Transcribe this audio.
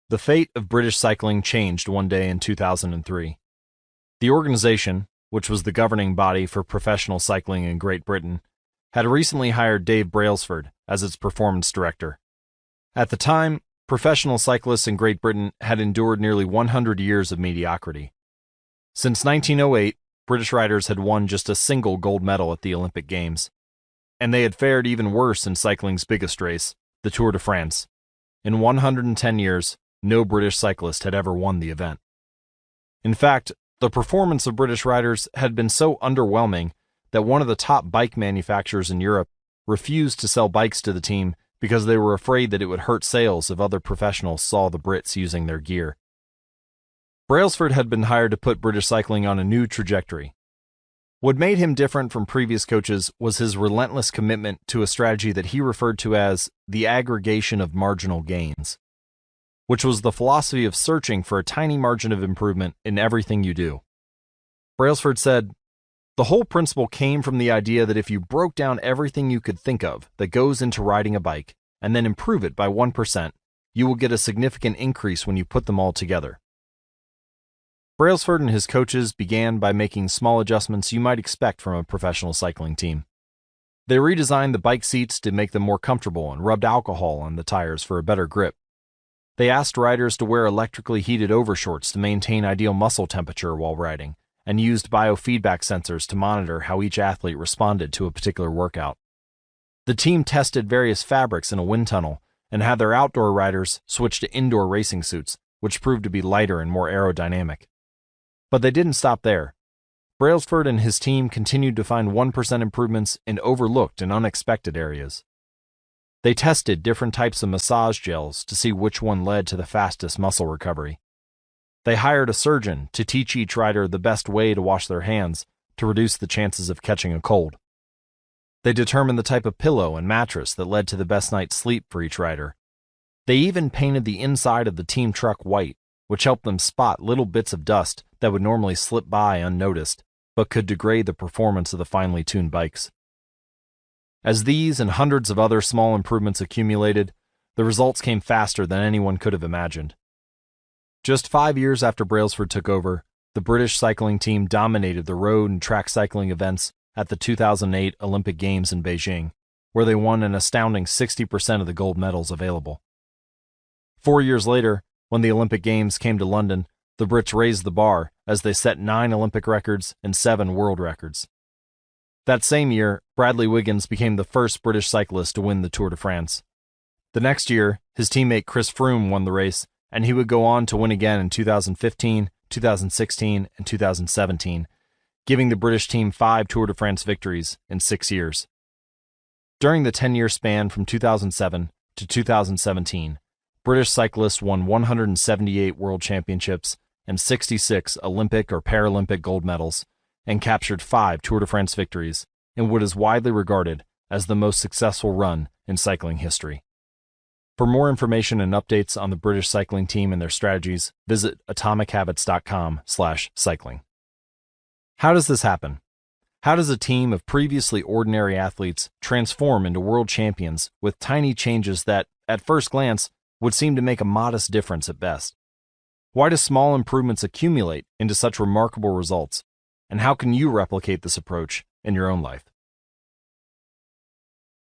The fate of British cycling changed one day in 2003. The organization, which was the governing body for professional cycling in Great Britain, had recently hired Dave Brailsford as its performance director. At the time, professional cyclists in Great Britain had endured nearly 100 years of mediocrity. Since 1908, British riders had won just a single gold medal at the Olympic Games, and they had fared even worse in cycling's biggest race, the Tour de France. In 110 years, no British cyclist had ever won the event. In fact, the performance of British riders had been so underwhelming that one of the top bike manufacturers in Europe refused to sell bikes to the team because they were afraid that it would hurt sales if other professionals saw the Brits using their gear. Brailsford had been hired to put British cycling on a new trajectory. What made him different from previous coaches was his relentless commitment to a strategy that he referred to as the aggregation of marginal gains, which was the philosophy of searching for a tiny margin of improvement in everything you do. Brailsford said, "The whole principle came from the idea that if you broke down everything you could think of that goes into riding a bike and then improve it by 1%, you will get a significant increase when you put them all together." Brailsford and his coaches began by making small adjustments you might expect from a professional cycling team. They redesigned the bike seats to make them more comfortable and rubbed alcohol on the tires for a better grip. They asked riders to wear electrically heated overshorts to maintain ideal muscle temperature while riding, and used biofeedback sensors to monitor how each athlete responded to a particular workout. The team tested various fabrics in a wind tunnel and had their outdoor riders switch to indoor racing suits, which proved to be lighter and more aerodynamic. But they didn't stop there. Brailsford and his team continued to find 1% improvements in overlooked and unexpected areas. They tested different types of massage gels to see which one led to the fastest muscle recovery. They hired a surgeon to teach each rider the best way to wash their hands to reduce the chances of catching a cold. They determined the type of pillow and mattress that led to the best night's sleep for each rider. They even painted the inside of the team truck white, which helped them spot little bits of dust that would normally slip by unnoticed, but could degrade the performance of the finely tuned bikes. As these and hundreds of other small improvements accumulated, the results came faster than anyone could have imagined. Just 5 years after Brailsford took over, the British cycling team dominated the road and track cycling events at the 2008 Olympic Games in Beijing, where they won an astounding 60% of the gold medals available. 4 years later, when the Olympic Games came to London, the Brits raised the bar as they set 9 Olympic records and 7 world records. That same year, Bradley Wiggins became the first British cyclist to win the Tour de France. The next year, his teammate Chris Froome won the race, and he would go on to win again in 2015, 2016, and 2017, giving the British team 5 Tour de France victories in 6 years. During the 10-year span from 2007 to 2017, British cyclists won 178 world championships and 66 Olympic or Paralympic gold medals, and captured 5 Tour de France victories in what is widely regarded as the most successful run in cycling history. For more information and updates on the British cycling team and their strategies, visit atomichabits.com/cycling. How does this happen? How does a team of previously ordinary athletes transform into world champions with tiny changes that, at first glance, would seem to make a modest difference at best? Why do small improvements accumulate into such remarkable results? And how can you replicate this approach in your own life?